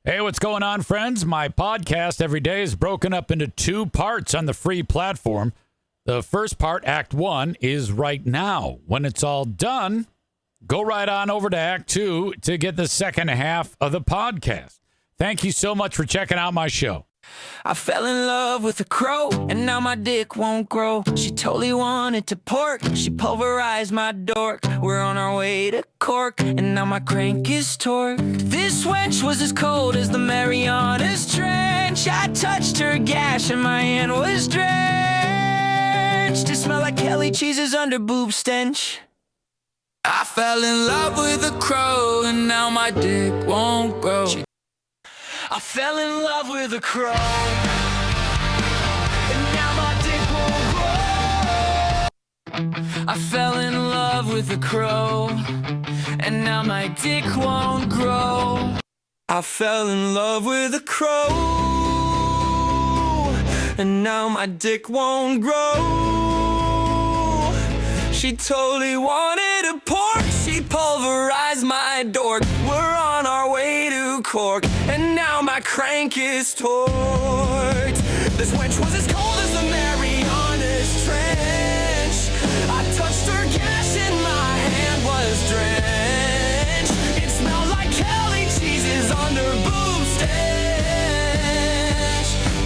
Hey, what's going on, friends? My podcast every day is broken up into 2 parts on the free platform. The first part, Act 1, is right now. When it's all done, go right on over to Act 2 to get the second half of the podcast. Thank you so much for checking out my show. I fell in love with a crow, and now my dick won't grow. She totally wanted to pork, she pulverized my dork. We're on our way to Cork, and now my crank is torqued. This wench was as cold as the Marianas Trench. I touched her gash, and my hand was drenched. It smelled like Kelly cheese's under boob stench. I fell in love with a crow, and now my dick won't grow. I fell in love with a crow, and now my dick won't grow. I fell in love with a crow, and now my dick won't grow. I fell in love with a crow, and now my dick won't grow. She totally wanted a pork, she pulverized my dork. We're on our way to Cork, and now my crank is torqued. This wench was as cold as the Marianas Trench. I touched her gash and my hand was drenched. It smelled like Kelly cheese's under boob stench.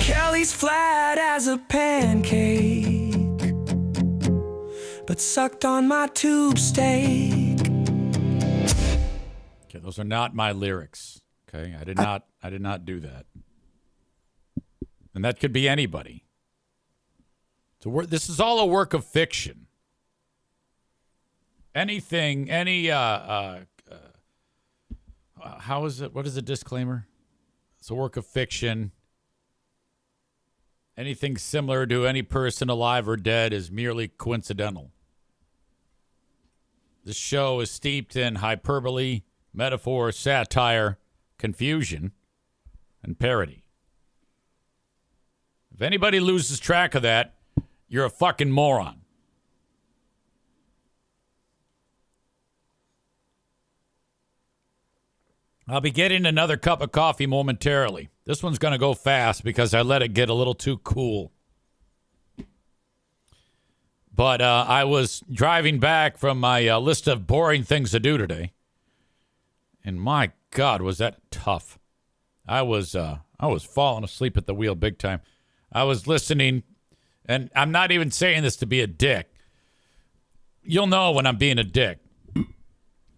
Kelly's flat as a pancake, but sucked on my tube steak. Okay, those are not my lyrics. Okay, I did not do that. And that could be anybody. This is all a work of fiction. Anything, how is it? What is the disclaimer? It's a work of fiction. Anything similar to any person alive or dead is merely coincidental. This show is steeped in hyperbole, metaphor, satire, confusion, and parody. If anybody loses track of that, you're a fucking moron. I'll be getting another cup of coffee momentarily. This one's going to go fast because I let it get a little too cool. But I was driving back from my list of boring things to do today. And my God, was that tough. I was falling asleep at the wheel big time. I was listening, and I'm not even saying this to be a dick. You'll know when I'm being a dick.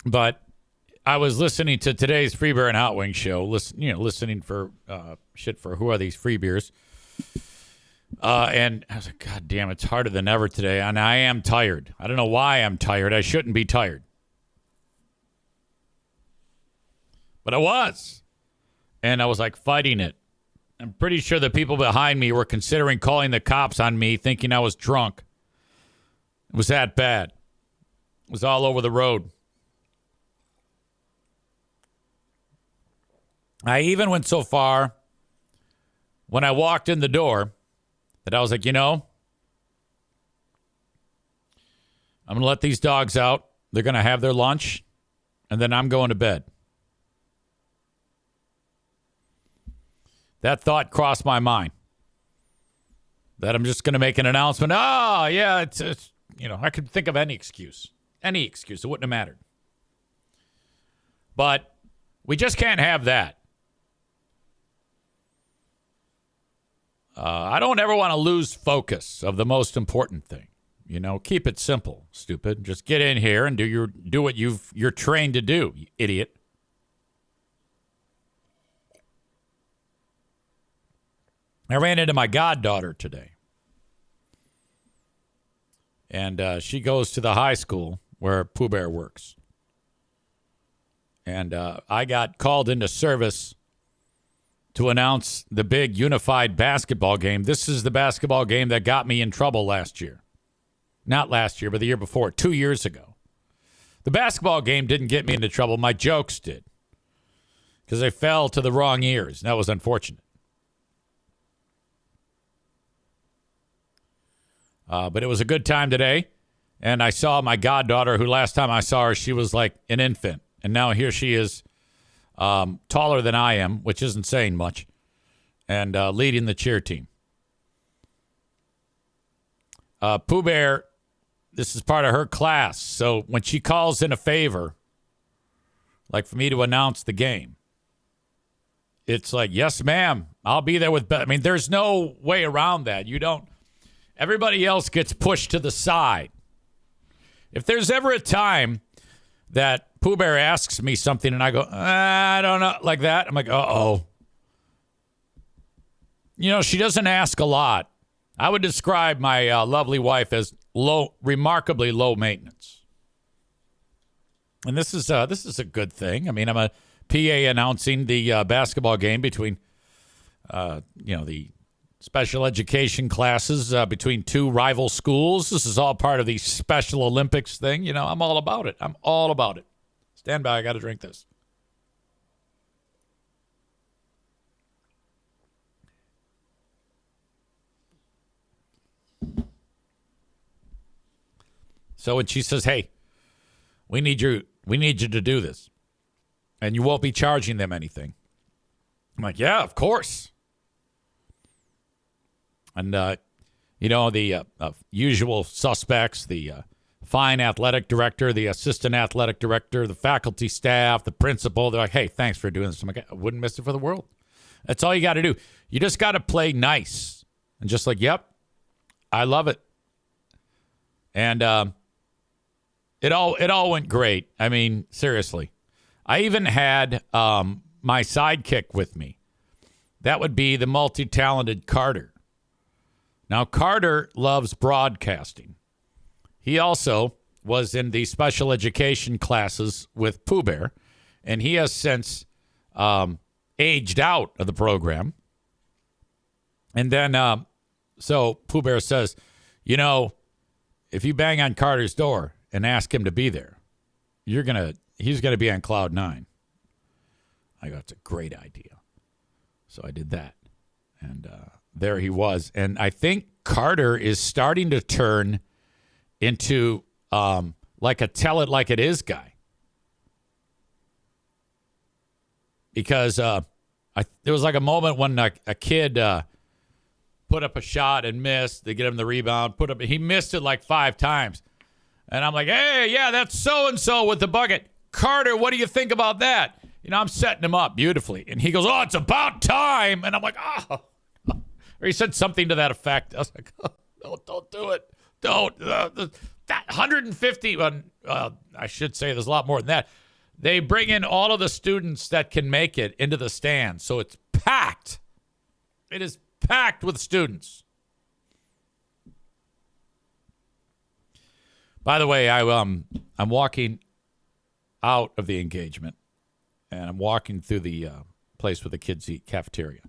But I was listening to today's Free Beer and Hot Wings show, listening for shit for who are these free beers. And I was like, God damn, it's harder than ever today. And I am tired. I don't know why I'm tired. I shouldn't be tired. But I was. And I was like fighting it. I'm pretty sure the people behind me were considering calling the cops on me, thinking I was drunk. It was that bad. It was all over the road. I even went so far when I walked in the door that I was like, I'm going to let these dogs out. They're going to have their lunch, and then I'm going to bed. That thought crossed my mind. That I'm just going to make an announcement. Oh, yeah, it's I could think of any excuse. Any excuse. It wouldn't have mattered. But we just can't have that. I don't ever want to lose focus of the most important thing. Keep it simple, stupid. Just get in here and do what you're trained to do, you idiot. I ran into my goddaughter today. And she goes to the high school where Pooh Bear works. And I got called into service to announce the big unified basketball game. This is the basketball game that got me in trouble last year. Not last year, but the year before, 2 years ago. The basketball game didn't get me into trouble. My jokes did. Because they fell to the wrong ears. That was unfortunate. But it was a good time today. And I saw my goddaughter, who last time I saw her, she was like an infant. And now here she is, taller than I am, which isn't saying much, and leading the cheer team. Pooh Bear, this is part of her class. So when she calls in a favor, like for me to announce the game, it's like, yes, ma'am, I'll be there with. I mean, there's no way around that. You don't. Everybody else gets pushed to the side. If there's ever a time that Pooh Bear asks me something and I go, I don't know, like that, I'm like, uh-oh. You know, she doesn't ask a lot. I would describe my lovely wife as remarkably low maintenance. And this is a good thing. I mean, I'm a PA announcing the basketball game between, the special education classes between two rival schools. This is all part of the Special Olympics thing. You know, I'm all about it. I'm all about it. Stand by. I got to drink this. So when she says, hey, we need you to do this, and you won't be charging them anything, I'm like, yeah, of course. And, the usual suspects, the fine athletic director, the assistant athletic director, the faculty staff, the principal, they're like, hey, thanks for doing this. I'm like, I wouldn't miss it for the world. That's all you got to do. You just got to play nice. And just like, yep, I love it. And it all went great. I mean, seriously. I even had my sidekick with me. That would be the multi-talented Carter. Now, Carter loves broadcasting. He also was in the special education classes with Pooh Bear, and he has since aged out of the program. And then, so Pooh Bear says, you know, if you bang on Carter's door and ask him to be there, he's gonna be on cloud 9. I go, it's a great idea. So I did that, and there he was. And I think Carter is starting to turn into like a tell it like it is guy, because there was like a moment when a kid put up a shot and missed. They get him the rebound, he missed it like 5 times. And I'm like, hey, yeah, that's so-and-so with the bucket. Carter, what do you think about that? You know, I'm setting him up beautifully. And he goes, oh, it's about time. And I'm like, oh. Or he said something to that effect. I was like, oh, no, don't do it. Don't. That 150, I should say there's a lot more than that. They bring in all of the students that can make it into the stands. So it's packed. It is packed with students. By the way, I'm walking out of the engagement, and I'm walking through the place where the kids eat, cafeteria.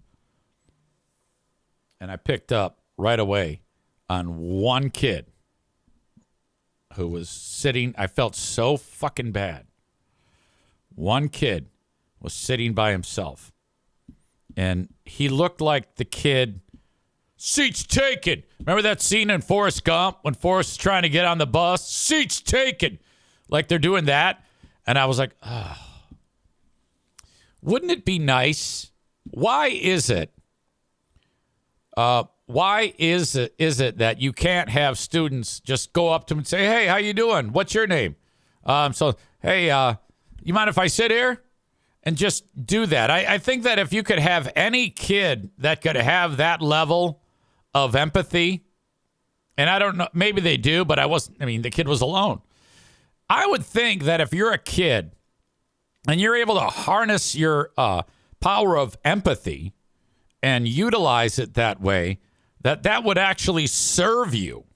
And I picked up right away on one kid who was sitting. I felt so fucking bad. One kid was sitting by himself, and he looked like the kid. Seats taken. Remember that scene in Forrest Gump when Forrest is trying to get on the bus? Seats taken. Like they're doing that. And I was like, oh. Wouldn't it be nice? Why is it? Why is it that you can't have students just go up to them and say, hey, how you doing? What's your name? Hey, you mind if I sit here? And just do that. I think that if you could have any kid that could have that level of empathy, and I don't know, maybe they do, but the kid was alone. I would think that if you're a kid and you're able to harness your power of empathy and utilize it that way, that would actually serve you.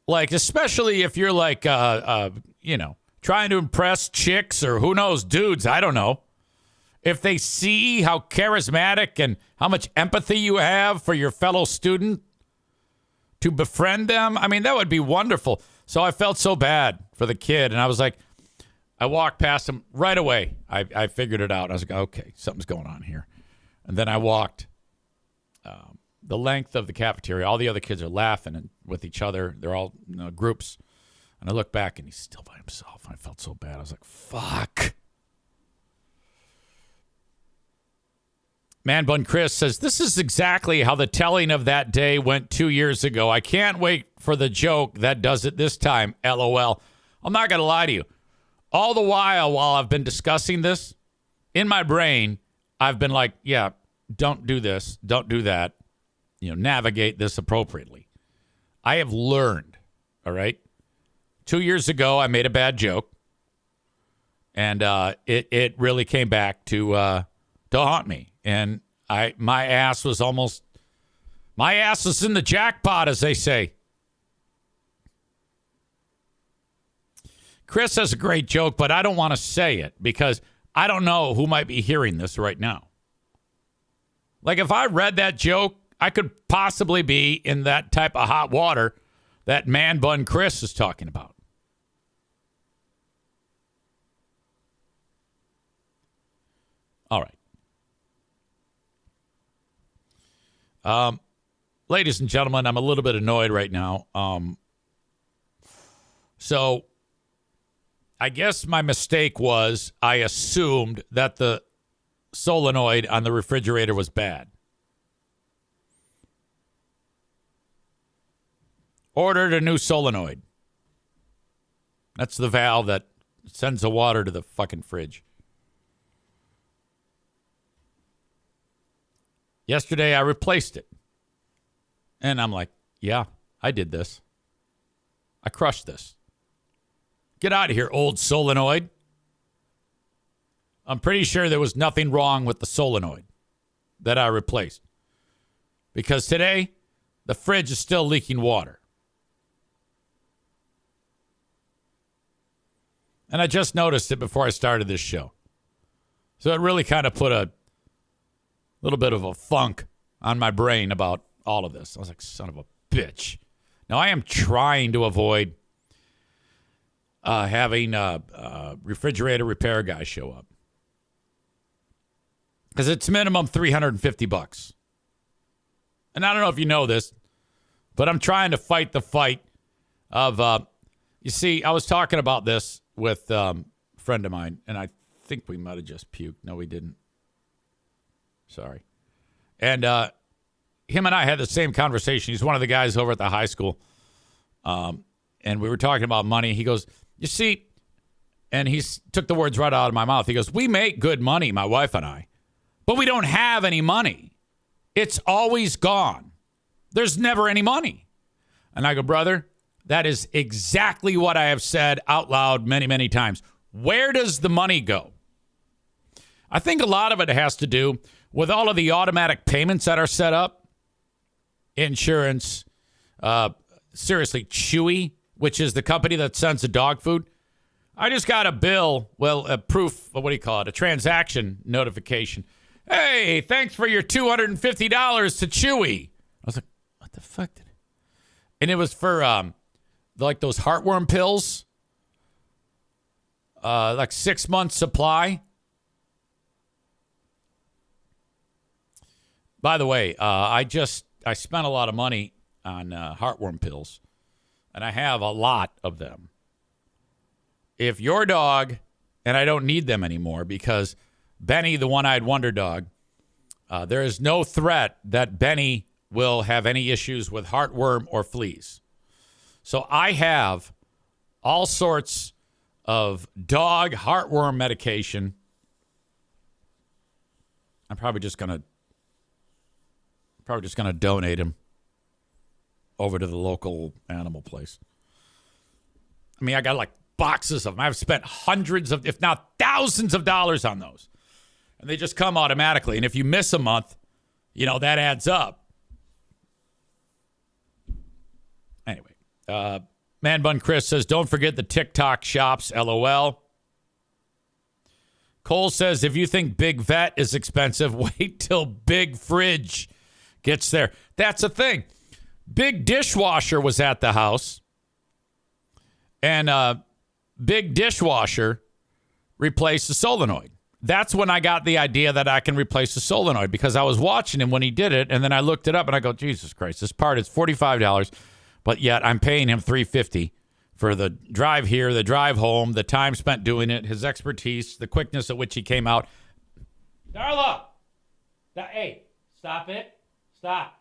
Like, especially if you're like, trying to impress chicks or who knows, dudes, I don't know. If they see how charismatic and how much empathy you have for your fellow student to befriend them, I mean, that would be wonderful. So I felt so bad for the kid. And I was like, I walked past him right away. I figured it out. I was like, okay, something's going on here. And then I walked the length of the cafeteria. All the other kids are laughing with each other. They're all groups. And I look back, and he's still by himself. And I felt so bad. I was like, fuck. Man Bun Chris says, this is exactly how the telling of that day went 2 years ago. I can't wait for the joke that does it this time. LOL. I'm not going to lie to you. All the while I've been discussing this, in my brain, I've been like, yeah, don't do this. Don't do that. Navigate this appropriately. I have learned, all right? 2 years ago, I made a bad joke. And it really came back to haunt me. And my ass was in the jackpot, as they say. Chris has a great joke, but I don't want to say it because I don't know who might be hearing this right now. Like if I read that joke, I could possibly be in that type of hot water that Man Bun Chris is talking about. All right. Ladies and gentlemen, I'm a little bit annoyed right now. So I guess my mistake was I assumed that the solenoid on the refrigerator was bad. Ordered a new solenoid. That's the valve that sends the water to the fucking fridge. Yesterday, I replaced it. And I'm like, yeah, I did this. I crushed this. Get out of here, old solenoid. I'm pretty sure there was nothing wrong with the solenoid that I replaced. Because today, the fridge is still leaking water. And I just noticed it before I started this show. So it really kind of put a little bit of a funk on my brain about all of this. I was like, son of a bitch. Now, I am trying to avoid having a refrigerator repair guy show up. Because it's minimum $350. And I don't know if you know this, but I'm trying to fight the fight of, you see, I was talking about this with a friend of mine, and I think we might have just puked. No, we didn't. Sorry. And him and I had the same conversation. He's one of the guys over at the high school. And we were talking about money. He goes, you see, and he took the words right out of my mouth. He goes, we make good money, my wife and I, but we don't have any money. It's always gone. There's never any money. And I go, brother, that is exactly what I have said out loud many, many times. Where does the money go? I think a lot of it has to do with all of the automatic payments that are set up. Insurance, seriously, Chewy, which is the company that sends the dog food. I just got a bill, a proof, what do you call it? A transaction notification. Hey, thanks for your $250 to Chewy. I was like, what the fuck did it? And it was for like those heartworm pills, like 6 months supply. By the way, I spent a lot of money on heartworm pills, and I have a lot of them. If your dog, and I don't need them anymore because Benny, the one-eyed wonder dog, there is no threat that Benny will have any issues with heartworm or fleas. So I have all sorts of dog heartworm medication. I'm probably just gonna donate him over to the local animal place. I mean, I got like boxes of them. I've spent hundreds of, if not thousands of dollars on those. And they just come automatically. And if you miss a month, that adds up. Anyway, Man Bun Chris says, don't forget the TikTok shops, LOL. Cole says, if you think Big Vet is expensive, wait till Big Fridge gets there. That's the thing. Big Dishwasher was at the house. And Big Dishwasher replaced the solenoid. That's when I got the idea that I can replace the solenoid because I was watching him when he did it. And then I looked it up and I go, Jesus Christ, this part is $45. But yet I'm paying him $350 for the drive here, the drive home, the time spent doing it, his expertise, the quickness at which he came out. Darla, Hey, stop it. Stop.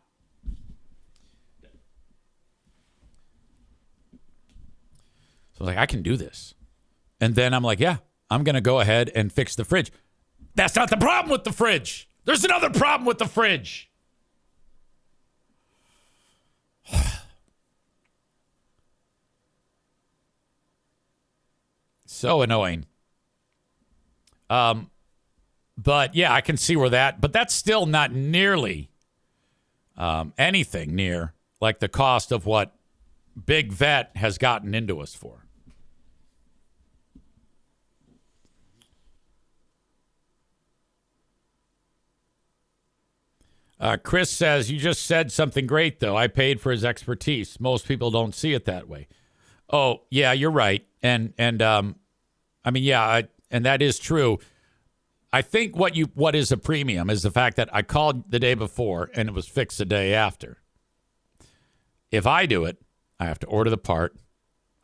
So I was like, I can do this. And then I'm like, yeah, I'm going to go ahead and fix the fridge. That's not the problem with the fridge. There's another problem with the fridge. So annoying. But yeah, I can see where but that's still not nearly anything near like the cost of what Big Vet has gotten into us for. Chris says, you just said something great, though. I paid for his expertise. Most people don't see it that way. Oh, yeah, you're right. And I mean, yeah, and that is true. I think what is a premium is the fact that I called the day before and it was fixed the day after. If I do it, I have to order the part.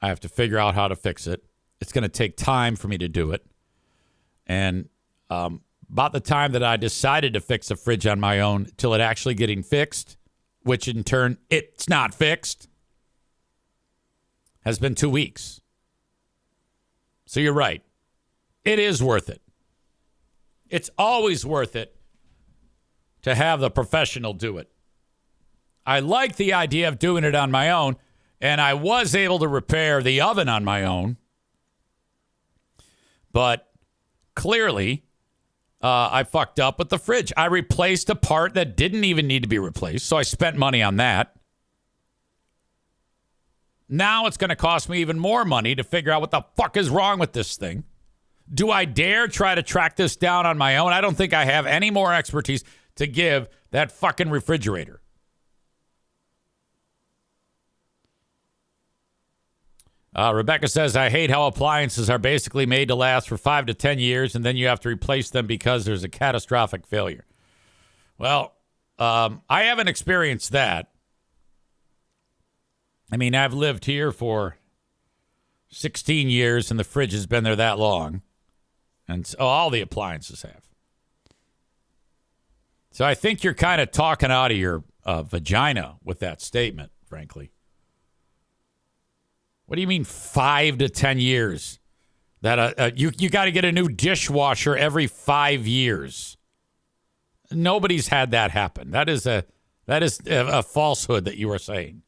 I have to figure out how to fix it. It's going to take time for me to do it. And about the time that I decided to fix a fridge on my own till it actually getting fixed, which in turn it's not fixed, has been 2 weeks. So you're right. It is worth it. It's always worth it to have the professional do it. I like the idea of doing it on my own, and I was able to repair the oven on my own. But clearly, I fucked up with the fridge. I replaced a part that didn't even need to be replaced, so I spent money on that. Now it's going to cost me even more money to figure out what the fuck is wrong with this thing. Do I dare try to track this down on my own? I don't think I have any more expertise to give that fucking refrigerator. Rebecca says, I hate how appliances are basically made to last for 5 to 10 years, and then you have to replace them because there's a catastrophic failure. Well, I haven't experienced that. I mean, I've lived here for 16 years, and the fridge has been there that long. And so all the appliances have. So I think you're kind of talking out of your vagina with that statement, frankly. What do you mean 5 to 10 years? That you got to get a new dishwasher every 5 years. Nobody's had that happen. That is a falsehood that you are saying.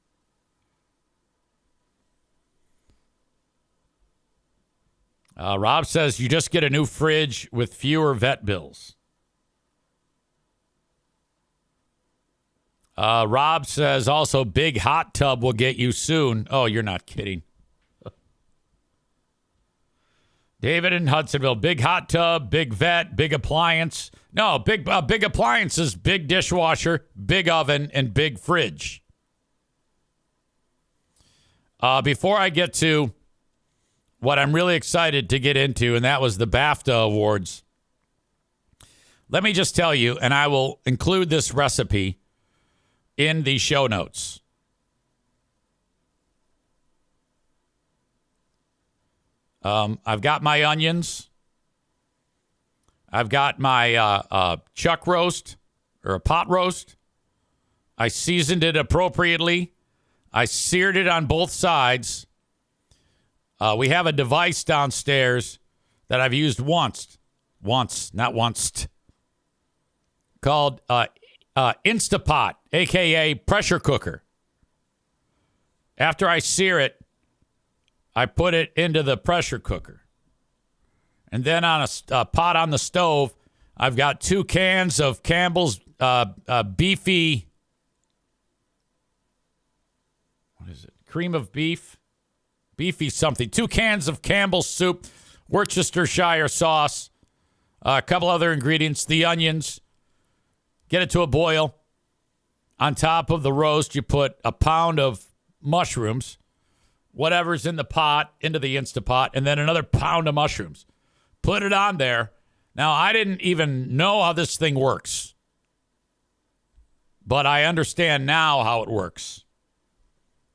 Rob says you just get a new fridge with fewer vet bills. Rob says also big hot tub will get you soon. Oh, you're not kidding. David in Hudsonville, big hot tub, big vet, big appliance. No, big appliances, big dishwasher, big oven, and big fridge. Before I get to what I'm really excited to get into, and that was the BAFTA Awards, let me just tell you, and I will include this recipe in the show notes. I've got my onions. I've got my chuck roast or a pot roast. I seasoned it appropriately. I seared it on both sides. We have a device downstairs that I've used once, not once, called Instapot, a.k.a. pressure cooker. After I sear it, I put it into the pressure cooker. And then on a pot on the stove, I've got 2 cans of Campbell's beefy, what is it, cream of beef? Beefy something. 2 cans of Campbell's soup, Worcestershire sauce, a couple other ingredients, the onions. Get it to a boil. On top of the roast, you put a pound of mushrooms, whatever's in the pot, into the Instapot, and then another pound of mushrooms. Put it on there. Now, I didn't even know how this thing works, but I understand now how it works.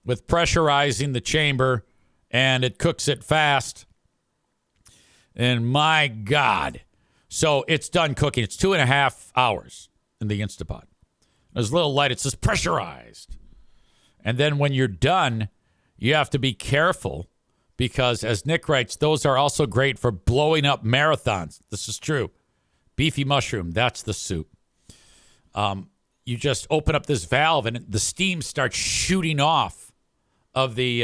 With pressurizing the chamber, and it cooks it fast. And my God. So it's done cooking. It's 2.5 hours. in the Instapot. There's a little light. It says pressurized. And then when you're done, you have to be careful because, as Nick writes, those are also great for blowing up marathons. This is true. Beefy mushroom, that's the soup. You just open up this valve and the steam starts shooting off of the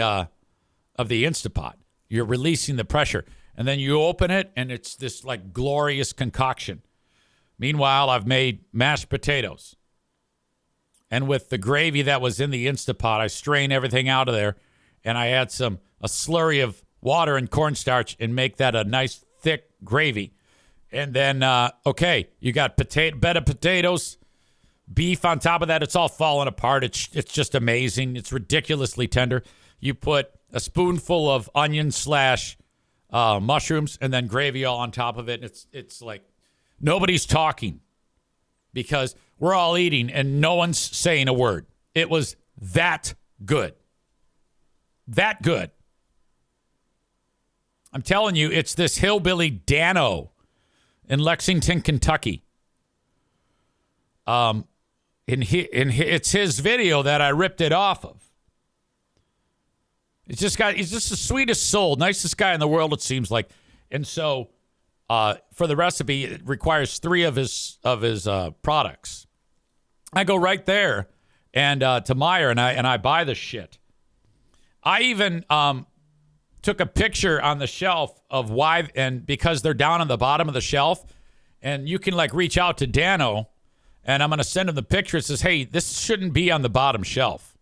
Instapot. You're releasing the pressure. And then you open it and it's this like glorious concoction. Meanwhile, I've made mashed potatoes. And with the gravy that was in the Instapot, I strain everything out of there and I add a slurry of water and cornstarch and make that a nice thick gravy. And then, you got bed of potatoes, beef on top of that. It's all falling apart. It's just amazing. It's ridiculously tender. You put a spoonful of onions / mushrooms and then gravy all on top of it. It's like nobody's talking because we're all eating and no one's saying a word. It was that good. That good. I'm telling you, it's this hillbilly Dano in Lexington, Kentucky. It's his video that I ripped it off of. He's just the sweetest soul, nicest guy in the world, it seems like. And so, for the recipe, it requires 3 of his products. I go right there and to Meijer and I buy the shit. I even took a picture on the shelf of why, and because they're down on the bottom of the shelf, and you can like reach out to Dano, and I'm going to send him the picture. It says, hey, this shouldn't be on the bottom shelf.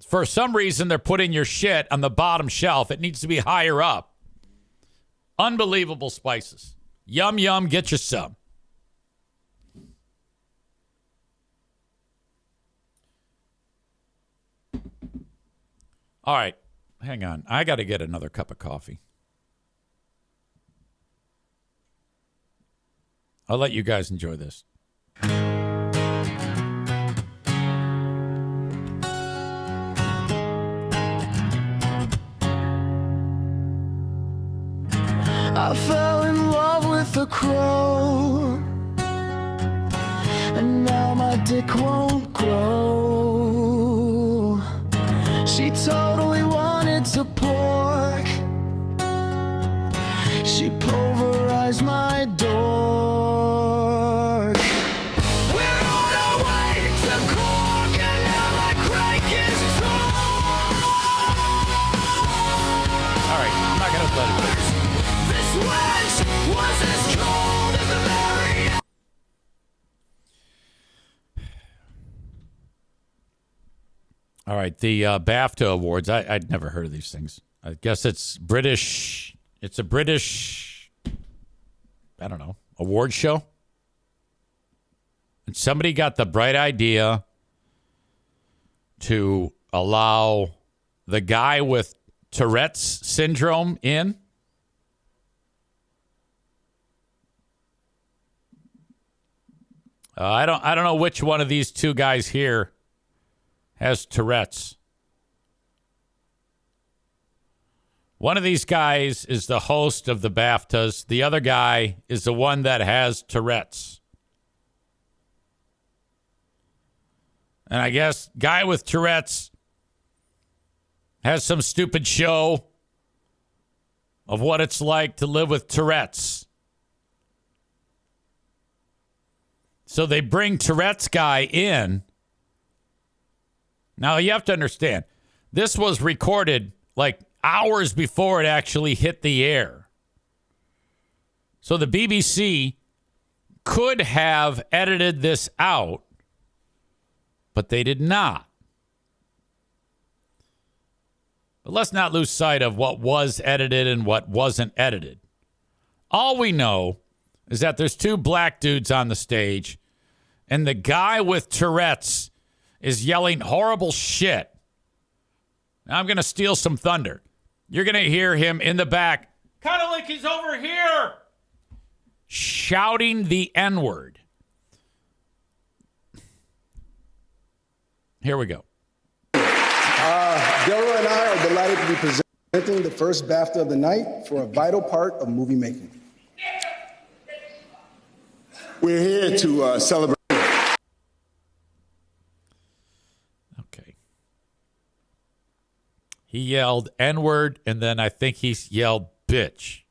For some reason, they're putting your shit on the bottom shelf. It needs to be higher up. Unbelievable spices. Yum, yum, get you some. All right. Hang on. I got to get another cup of coffee. I'll let you guys enjoy this. I fell in love with a crow, and now my dick won't grow. She totally wanted to pork. She pulverized my dork. We're on our way to Cork, and now my crank is torn. All right, I'm not going to let it go. This wench was as cold as the very. All right, the BAFTA Awards. I'd never heard of these things. I guess it's British. It's a British, I don't know, award show. And somebody got the bright idea to allow the guy with Tourette's syndrome in. I don't know which one of these two guys here has Tourette's. One of these guys is the host of the BAFTAs. The other guy is the one that has Tourette's. And I guess guy with Tourette's has some stupid show of what it's like to live with Tourette's. So they bring Tourette's guy in. Now, you have to understand, this was recorded like hours before it actually hit the air. So the BBC could have edited this out, but they did not. But let's not lose sight of what was edited and what wasn't edited. All we know is that there's 2 black dudes on the stage, and the guy with Tourette's is yelling horrible shit. Now I'm going to steal some thunder. You're going to hear him in the back, kind of like he's over here, shouting the N-word. Here we go. Deborah and I are delighted to be presenting the first BAFTA of the night for a vital part of movie making. We're here to celebrate. Okay. He yelled N-word, and then I think he yelled bitch.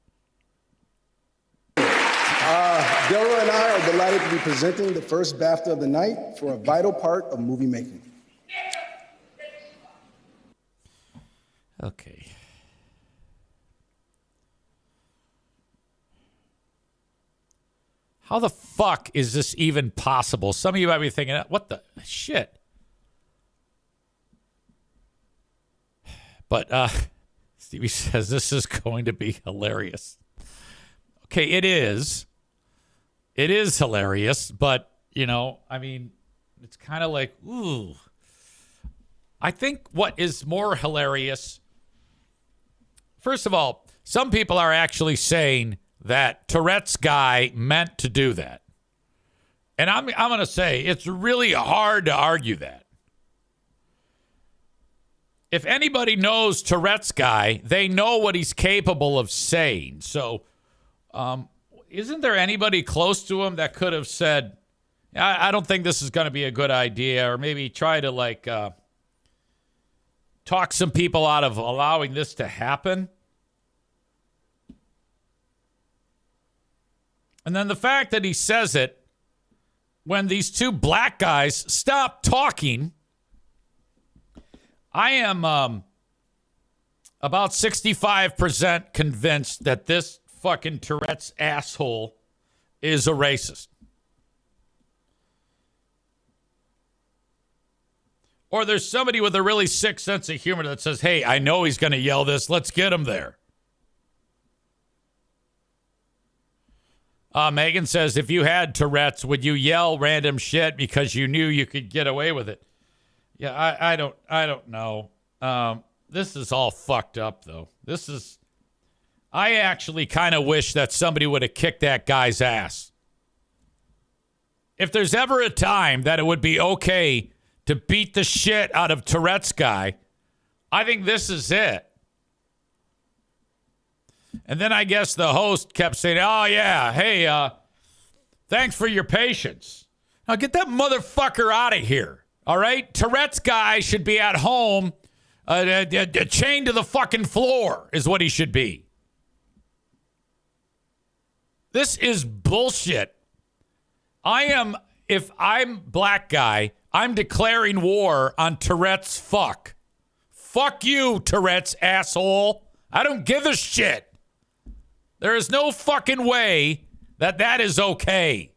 Delroy and I are delighted to be presenting the first BAFTA of the night for a vital part of movie making. Okay. How the fuck is this even possible? Some of you might be thinking, what the shit? But Stevie says this is going to be hilarious. Okay, it is. It is hilarious, but, you know, I mean, it's kind of like, ooh. I think what is more hilarious, first of all, some people are actually saying that Tourette's guy meant to do that. And I'm going to say it's really hard to argue that. If anybody knows Tourette's guy, they know what he's capable of saying. So, isn't there anybody close to him that could have said, I don't think this is going to be a good idea, or maybe try to like talk some people out of allowing this to happen? And then the fact that he says it when these two black guys stop talking, I am about 65% convinced that this fucking Tourette's asshole is a racist. Or there's somebody with a really sick sense of humor that says, hey, I know he's going to yell this. Let's get him there. Megan says, if you had Tourette's, would you yell random shit because you knew you could get away with it? Yeah, I don't know. This is all fucked up, though. I actually kind of wish that somebody would have kicked that guy's ass. If there's ever a time that it would be okay to beat the shit out of Tourette's guy, I think this is it. And then I guess the host kept saying, oh, yeah, hey, thanks for your patience. Now get that motherfucker out of here, all right? Tourette's guy should be at home, chained to the fucking floor is what he should be. This is bullshit. If I'm black guy, I'm declaring war on Tourette's fuck. Fuck you, Tourette's asshole. I don't give a shit. There is no fucking way that is okay.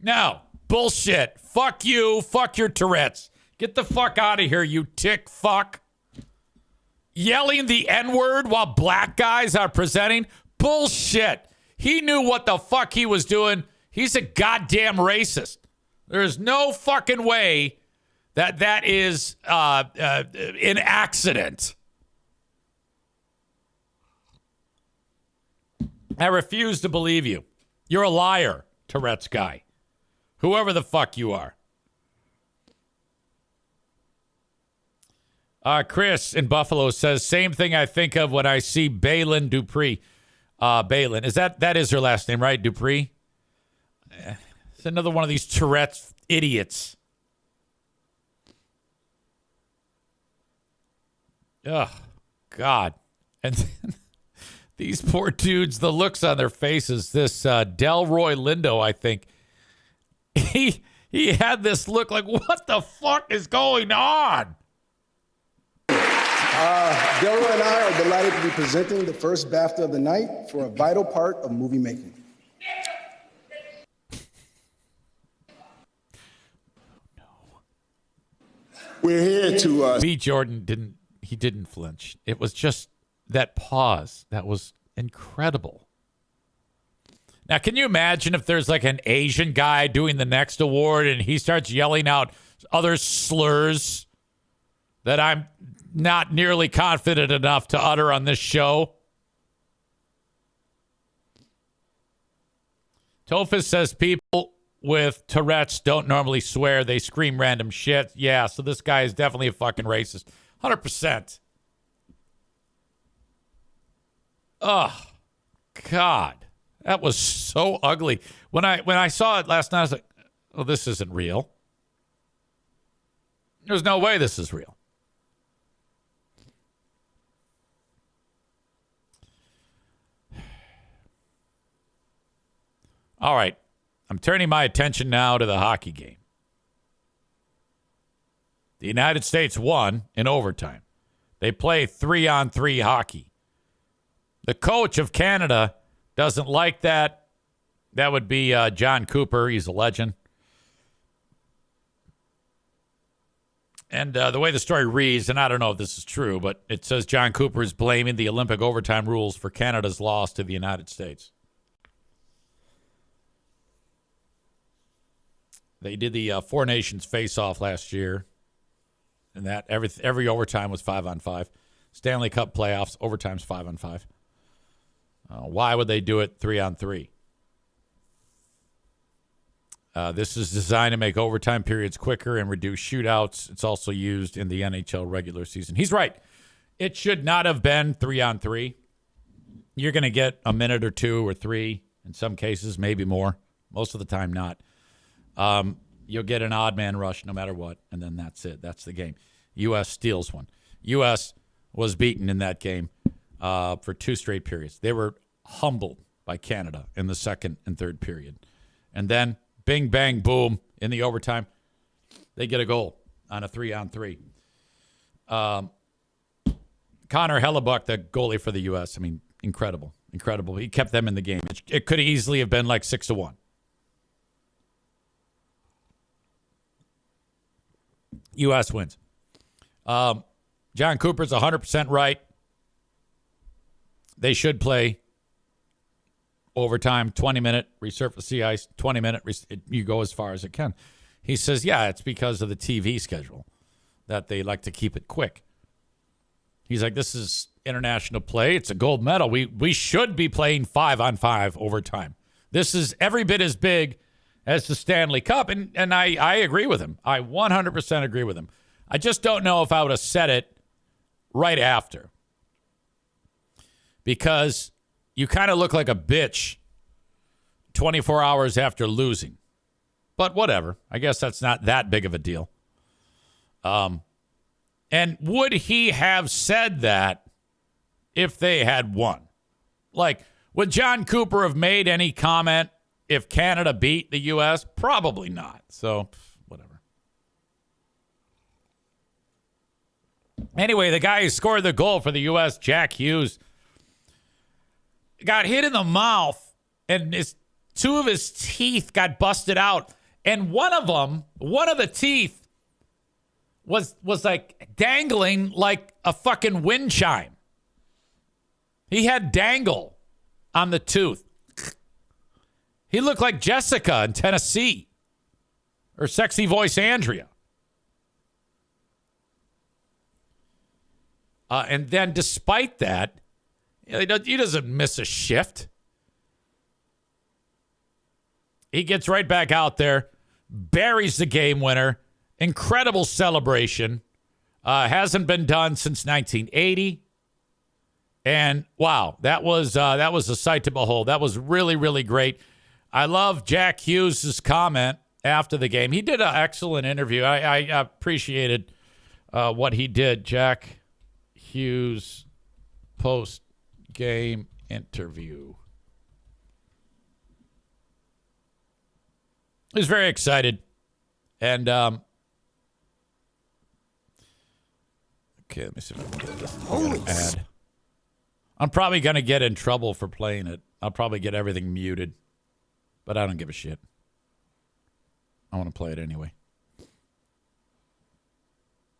No, bullshit. Fuck you. Fuck your Tourette's. Get the fuck out of here, you tick fuck. Yelling the N-word while black guys are presenting? Bullshit. He knew what the fuck he was doing. He's a goddamn racist. There is no fucking way that is an accident. I refuse to believe you. You're a liar, Tourette's guy. Whoever the fuck you are. Chris in Buffalo says, same thing I think of when I see Balin Dupree. Balin, that is her last name, right? Dupree? It's another one of these Tourette's idiots. Oh, God. And then these poor dudes, the looks on their faces, this Delroy Lindo, I think, he had this look like, what the fuck is going on? Delroy and I are delighted to be presenting the first BAFTA of the night for a vital part of movie making. We're here to B. Jordan didn't flinch. It was just that pause that was incredible. Now, can you imagine if there's like an Asian guy doing the next award and he starts yelling out other slurs that I'm not nearly confident enough to utter on this show? Tophus says people with Tourette's don't normally swear. They scream random shit. Yeah, so this guy is definitely a fucking racist. 100%. Oh, God. That was so ugly. When I saw it last night, I was like, "Oh, this isn't real. There's no way this is real." All right. I'm turning my attention now to the hockey game. The United States won in overtime. They play 3-on-3 hockey. The coach of Canada doesn't like that. That would be John Cooper. He's a legend. And the way the story reads, and I don't know if this is true, but it says John Cooper is blaming the Olympic overtime rules for Canada's loss to the United States. They did the Four Nations face-off last year, and that every overtime was 5-on-5. Stanley Cup playoffs, overtime's 5-on-5. Why would they do it 3-on-3? This is designed to make overtime periods quicker and reduce shootouts. It's also used in the NHL regular season. He's right. It should not have been 3-on-3. You're going to get a minute or 2 or 3, in some cases, maybe more. Most of the time, not. You'll get an odd man rush no matter what, and then that's it. That's the game. U.S. steals one. U.S. was beaten in that game for 2 straight periods. They were humbled by Canada in the second and third period. And then, bing, bang, boom, in the overtime, they get a goal on a 3-on-3. Connor Hellebuck, the goalie for the U.S., I mean, incredible. Incredible. He kept them in the game. It could easily have been like 6-1. U.S. wins. John Cooper's 100% right. They should play overtime, 20-minute, resurface the ice, 20-minute, you go as far as it can. He says, yeah, it's because of the TV schedule that they like to keep it quick. He's like, this is international play. It's a gold medal. We should be playing 5-on-5 overtime. This is every bit as big as the Stanley Cup, and I agree with him. I 100% agree with him. I just don't know if I would have said it right after, because you kind of look like a bitch 24 hours after losing. But whatever. I guess that's not that big of a deal. And would he have said that if they had won? Like, would John Cooper have made any comment if Canada beat the U.S.? Probably not. So, whatever. Anyway, the guy who scored the goal for the U.S., Jack Hughes, got hit in the mouth, and two of his teeth got busted out. And one of the teeth was like dangling like a fucking wind chime. He had dangle on the tooth. He looked like Jessica in Tennessee, or sexy voice Andrea. And then despite that, he doesn't miss a shift. He gets right back out there, buries the game winner. Incredible celebration. Hasn't been done since 1980. And wow, that was a sight to behold. That was really, really great. I love Jack Hughes' comment after the game. He did an excellent interview. I appreciated what he did. Jack Hughes post-game interview. He was very excited. And, okay, let me see if I can get this ad. I'm probably going to get in trouble for playing it. I'll probably get everything muted. But I don't give a shit. I want to play it anyway.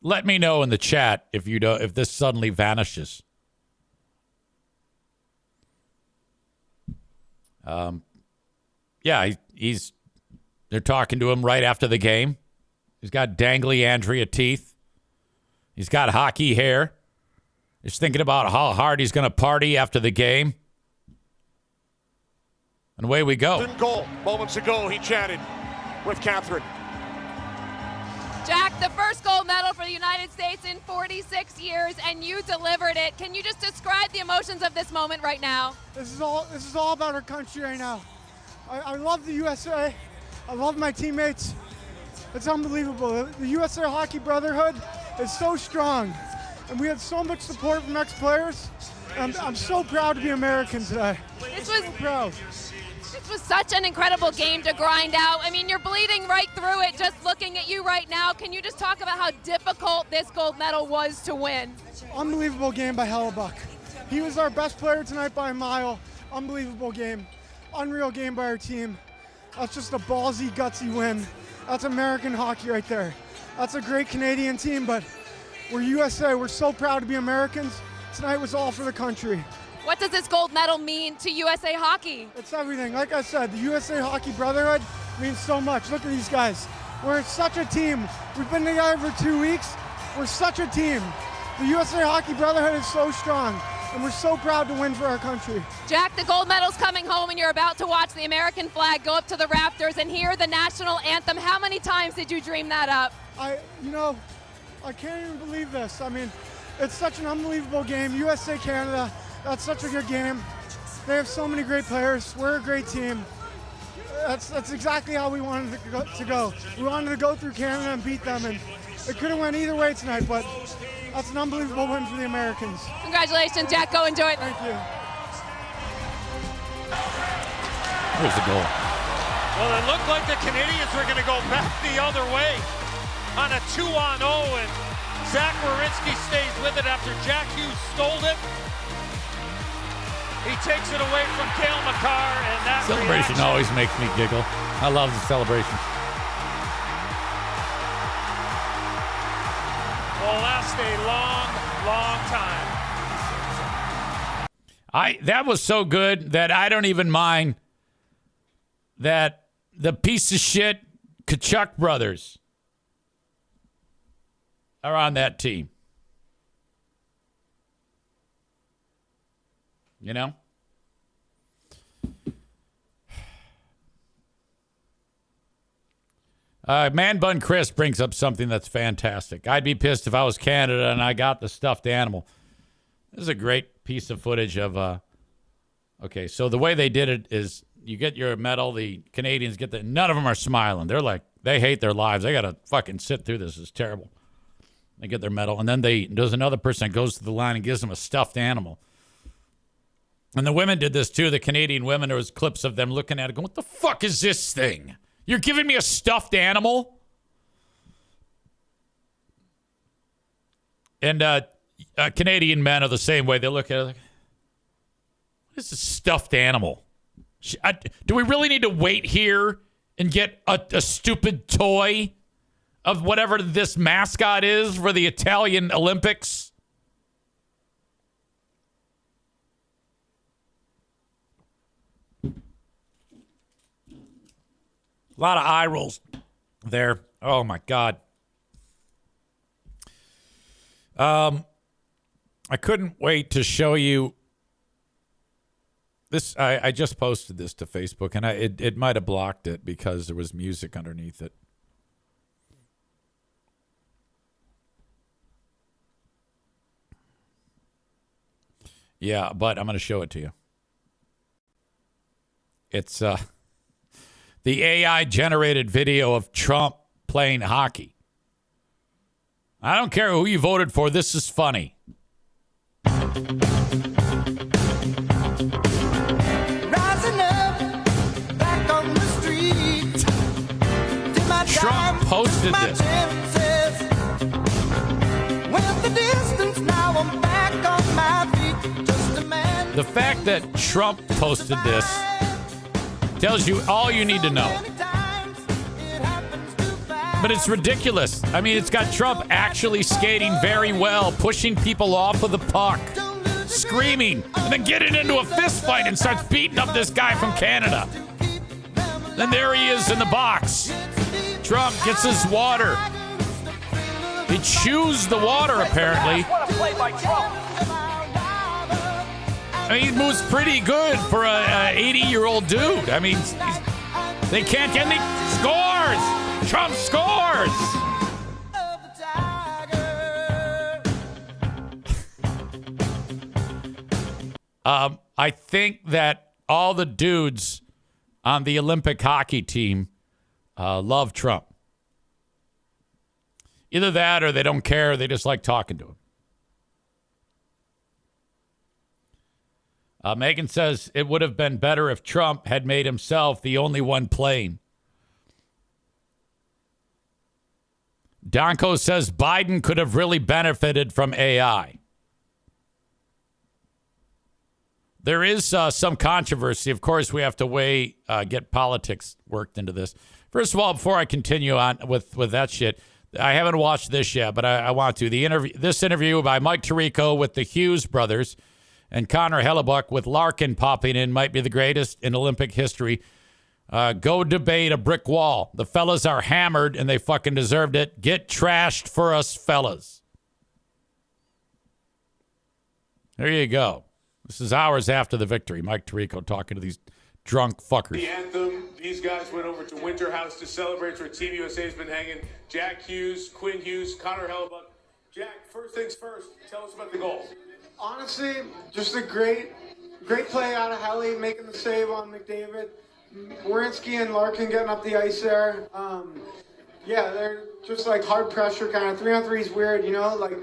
Let me know in the chat if this suddenly vanishes. Yeah, they're talking to him right after the game. He's got dangly Andrea teeth. He's got hockey hair. He's thinking about how hard he's going to party after the game. And away we go. Goal. Moments ago, he chatted with Catherine. Jack, the first gold medal for the United States in 46 years, and you delivered it. Can you just describe the emotions of this moment right now? This is all about our country right now. I love the USA. I love my teammates. It's unbelievable. The USA Hockey Brotherhood is so strong, and we had so much support from ex-players. I'm so proud to be American today. This was such an incredible game to grind out. I mean, you're bleeding right through it just looking at you right now. Can you just talk about how difficult this gold medal was to win? Unbelievable game by Hellebuck. He was our best player tonight by a mile. Unbelievable game. Unreal game by our team. That's just a ballsy, gutsy win. That's American hockey right there. That's a great Canadian team, but we're USA. We're so proud to be Americans. Tonight was all for the country. What does this gold medal mean to USA Hockey? It's everything. Like I said, the USA Hockey Brotherhood means so much. Look at these guys. We're such a team. We've been together for 2 weeks. We're such a team. The USA Hockey Brotherhood is so strong, and we're so proud to win for our country. Jack, the gold medal's coming home, and you're about to watch the American flag go up to the rafters and hear the national anthem. How many times did you dream that up? I can't even believe this. I mean, it's such an unbelievable game. USA Canada, that's such a good game. They have so many great players. We're a great team. That's exactly how we wanted to go. We wanted to go through Canada and beat them, and it could have went either way tonight, but that's an unbelievable win for the Americans. Congratulations, Jack. Go enjoy it. Thank you. Here's the goal. Well, it looked like the Canadians were going to go back the other way on a 2-on-0, and Zach Werenski stays with it after Jack Hughes stole it. He takes it away from Cale Makar, and that Celebration reaction always makes me giggle. I love the celebration. will last a long, long time. That was so good that I don't even mind that the piece of shit Kachuk brothers are on that team. You know? Man Bun Chris brings up something that's fantastic. I'd be pissed if I was Canada and I got the stuffed animal. This is a great piece of footage of... Okay, so the way they did it is you get your medal, the Canadians get the... None of them are smiling. They're like, they hate their lives. They got to fucking sit through this. It's terrible. They get their medal, and then there's another person that goes to the line and gives them a stuffed animal. And the women did this too. The Canadian women, there was clips of them looking at it going, what the fuck is this thing? You're giving me a stuffed animal? And Canadian men are the same way. They look at it like, what is a stuffed animal? Do we really need to wait here and get a stupid toy of whatever this mascot is for the Italian Olympics? A lot of eye rolls there. Oh, my God. I couldn't wait to show you this. I just posted this to Facebook, and it might have blocked it because there was music underneath it. Yeah, but I'm going to show it to you. It's the AI-generated video of Trump playing hockey. I don't care who you voted for. This is funny. Rising up, back on the street. Trump posted this. Went the distance, now I'm back on my feet. Just a man. The fact that Trump posted this tells you all you need to know. But it's ridiculous. I mean, it's got Trump actually skating very well, pushing people off of the puck, screaming, and then getting into a fist fight and starts beating up this guy from Canada. Then there he is in the box. Trump gets his water. He chews the water, apparently. What a play by Trump. I mean, he moves pretty good for a 80-year-old dude. I mean, they can't get any scores. Trump scores. I think that all the dudes on the Olympic hockey team love Trump. Either that or they don't care. They just like talking to him. Megan says it would have been better if Trump had made himself the only one playing. Donko says Biden could have really benefited from AI. There is some controversy. Of course, we have to get politics worked into this. First of all, before I continue on with that shit, I haven't watched this yet, but I want to. This interview by Mike Tirico with the Hughes brothers and Connor Hellebuck with Larkin popping in might be the greatest in Olympic history. Go debate a brick wall. The fellas are hammered, and they fucking deserved it. Get trashed for us fellas. There you go. This is hours after the victory. Mike Tirico talking to these drunk fuckers. The anthem, these guys went over to Winter House to celebrate where Team USA's been hanging. Jack Hughes, Quinn Hughes, Connor Hellebuck. Jack, first things first, tell us about the goal. Honestly, just a great play out of Helly, making the save on McDavid. Werenski and Larkin getting up the ice there. They're just like hard pressure kind of. 3-on-3 is weird, like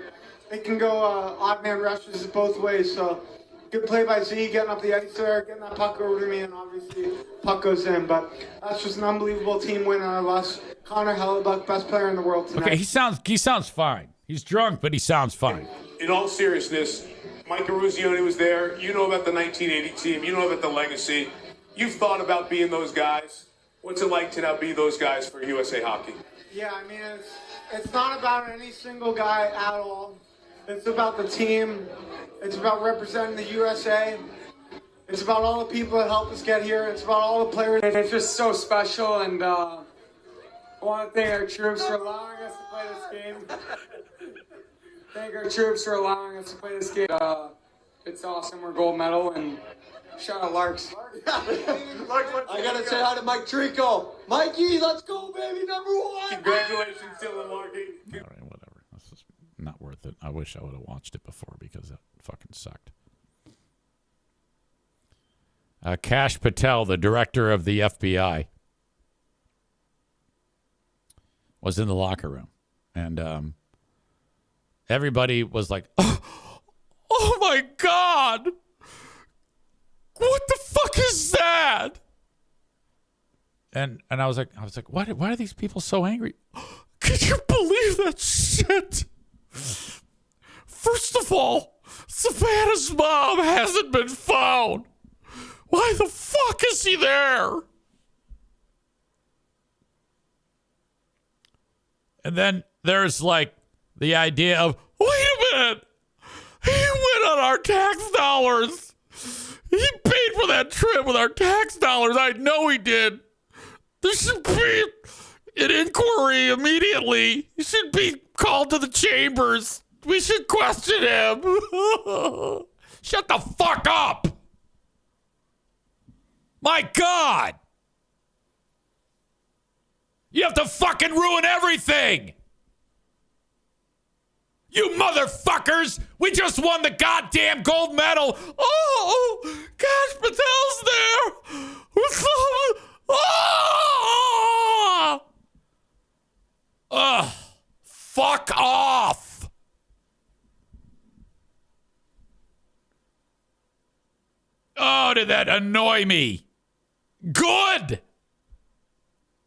they can go odd man rushes both ways. So good play by Z, getting up the ice there, getting that puck over to me, and obviously puck goes in. But that's just an unbelievable team win on us. Connor Hellebuck, best player in the world tonight. Okay, he sounds fine. He's drunk, but he sounds fine. In all seriousness, Mike Eruzione was there. You know about the 1980 team. You know about the legacy. You've thought about being those guys. What's it like to now be those guys for USA Hockey? Yeah, I mean, it's not about any single guy at all. It's about the team. It's about representing the USA. It's about all the people that helped us get here. It's about all the players. It's just so special, and I want to thank our troops for allowing us to play this game. Thank our troops for allowing us to play this game. It's awesome. We're gold medal, and shout out Larks. I gotta say hi to Mike Tirico. Mikey, let's go, baby, #1. Congratulations, Dylan Larkin. All right, whatever. This is not worth it. I wish I would have watched it before because that fucking sucked. Kash Patel, the director of the FBI, was in the locker room. And everybody was like, oh my God! What the fuck is that? And I was like, why are these people so angry? Can you believe that shit? First of all, Savannah's mom hasn't been found. Why the fuck is he there? And then there's like the idea of, wait a minute, he went on our tax dollars. He paid for that trip with our tax dollars. I know he did. There should be an inquiry immediately. He should be called to the chambers. We should question him. Shut the fuck up. My God. You have to fucking ruin everything. You motherfuckers! We just won the goddamn gold medal! Oh! Kash Patel's there! Oh! Ugh! Fuck off! Oh, did that annoy me? Good!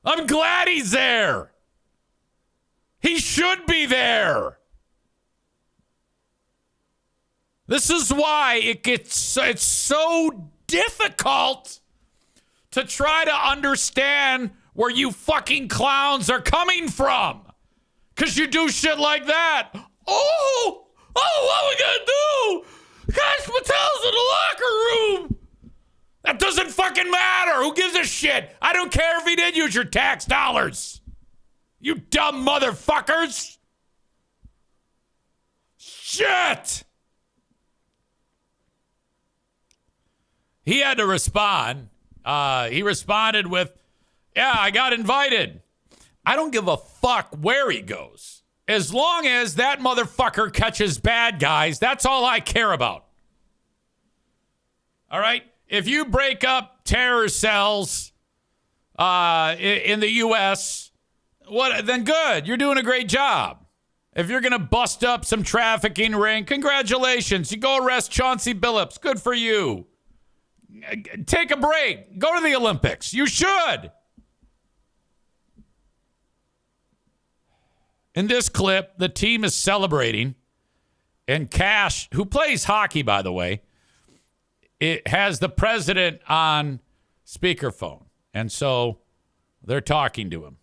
I'm glad he's there! He should be there! This is why it's so difficult to try to understand where you fucking clowns are coming from. Because you do shit like that. Oh, what are we going to do? Kash Patel's in the locker room. That doesn't fucking matter. Who gives a shit? I don't care if he did use your tax dollars. You dumb motherfuckers. Shit. He had to respond. He responded with, yeah, I got invited. I don't give a fuck where he goes. As long as that motherfucker catches bad guys, that's all I care about. All right? If you break up terror cells in the U.S., then good. You're doing a great job. If you're going to bust up some trafficking ring, congratulations. You go arrest Chauncey Billups. Good for you. Take a break. Go to the Olympics. You should. In this clip, the team is celebrating, and Cash, who plays hockey, by the way, it has the president on speakerphone. And so they're talking to him.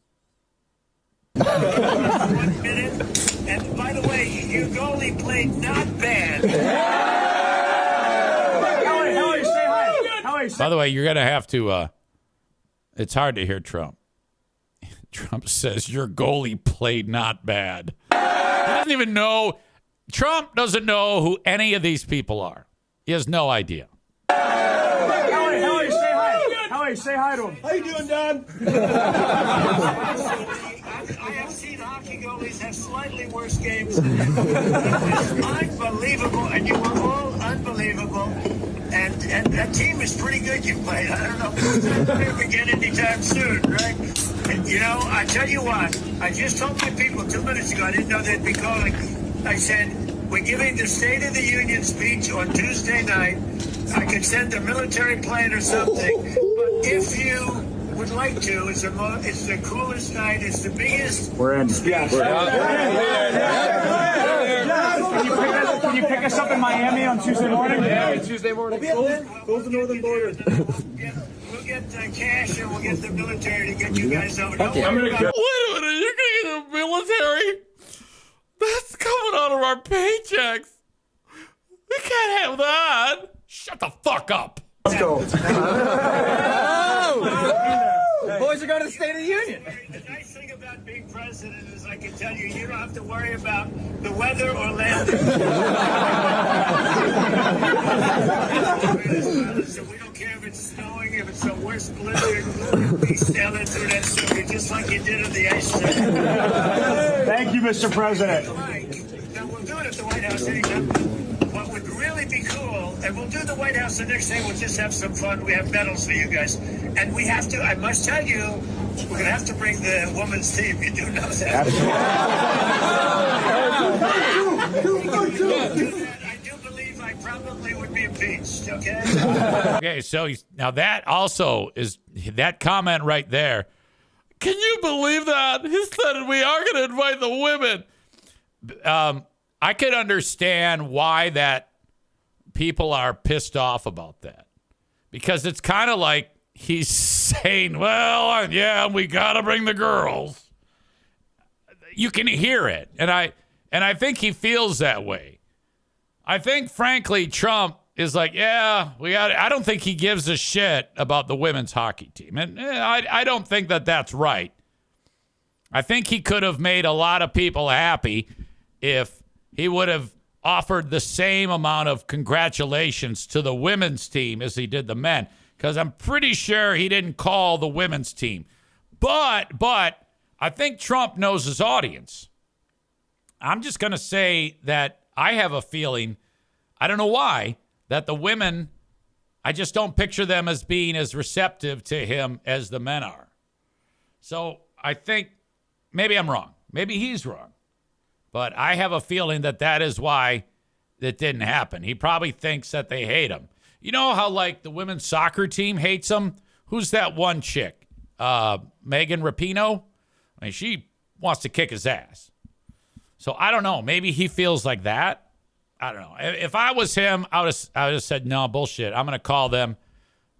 1 minute. And by the way, your goalie played not bad. Howie, say hi. Howie, By the way, you're going to have to, it's hard to hear Trump. Trump says your goalie played not bad. He doesn't even know. Trump doesn't know who any of these people are. He has no idea. Howie, say hi. Howie, say hi to him. How you doing, Don? I have seen hockey goalies have slightly worse games than this. It's unbelievable, and you were all unbelievable. And that team is pretty good you played. I don't know if it's going to begin anytime soon, right? And, you know, I tell you what, I just told my people 2 minutes ago, I didn't know they'd be calling. I said, we're giving the State of the Union speech on Tuesday night. I could send a military plane or something. But if you would like to, it's the coolest night. It's the biggest. We're in. Yeah. Can you pick us up in Miami on Tuesday morning? Yeah, Tuesday morning. Close the northern border. We'll get cash and we'll get the military to get you guys over. Wait a minute, you're going to get the military? That's coming out of our paychecks. We can't have that. Shut the fuck up. Let's go. Boys are going to the State of the Union. The nice thing about being president is I can tell you, you don't have to worry about the weather or landing. So we don't care if it's snowing, if it's the worst blizzard. We sailing through that sugar just like you did on the ice track. Thank you, Mr. President. Now, we'll do it at the White House anytime. What would really be cool, and we'll do the White House the next day, we'll just have some fun. We have medals for you guys. And we have to, I must tell you, we're going to have to bring the women's team. You do know that. I do believe I probably would be impeached, okay? Okay, so now that also is, that comment right there. Can you believe that? He said we are going to invite the women. I could understand why that people are pissed off about that. Because it's kind of like he's saying, well, yeah, we got to bring the girls. You can hear it. And I think he feels that way. I think, frankly, Trump is like, yeah, we got. I don't think he gives a shit about the women's hockey team. And I don't think that that's right. I think he could have made a lot of people happy if he would have offered the same amount of congratulations to the women's team as he did the men, because I'm pretty sure he didn't call the women's team. But I think Trump knows his audience. I'm just going to say that I have a feeling, I don't know why, that the women, I just don't picture them as being as receptive to him as the men are. So I think maybe I'm wrong. Maybe he's wrong. But I have a feeling that that is why it didn't happen. He probably thinks that they hate him. You know how, like, the women's soccer team hates him? Who's that one chick? Megan Rapinoe? I mean, she wants to kick his ass. So I don't know. Maybe he feels like that. I don't know. If I was him, I would have said, no, bullshit. I'm going to call them.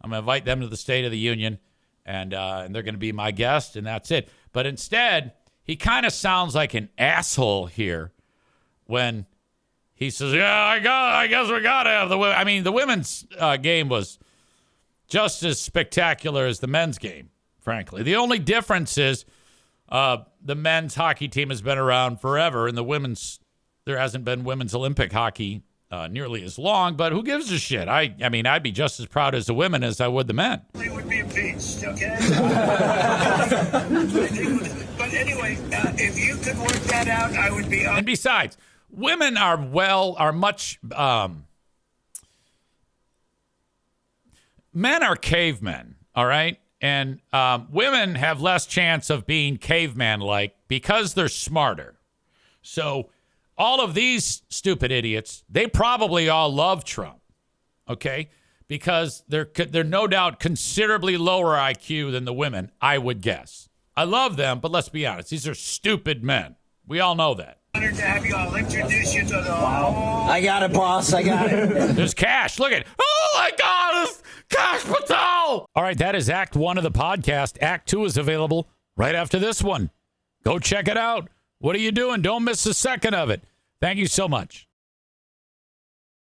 I'm going to invite them to the State of the Union, and they're going to be my guest, and that's it. But instead, he kind of sounds like an asshole here when he says, yeah, I guess we got to have the women. I mean, the women's game was just as spectacular as the men's game, frankly. The only difference is the men's hockey team has been around forever, and the women's, there hasn't been women's Olympic hockey nearly as long, but who gives a shit? I mean, I'd be just as proud as the women as I would the men. They would be impeached, okay? But anyway, if you could work that out, I would be. And besides, women are much. men are cavemen, all right? And women have less chance of being caveman-like because they're smarter. So all of these stupid idiots, they probably all love Trump, okay? Because they're no doubt considerably lower IQ than the women, I would guess. I love them, but let's be honest. These are stupid men. We all know that. Honored to have you. I'll introduce you to the I got it, boss. I got it. There's Cash. Look at, oh my God, it's Cash Patel. All right, that is Act 1 of the podcast. Act 2 is available right after this one. Go check it out. What are you doing? Don't miss a second of it. Thank you so much.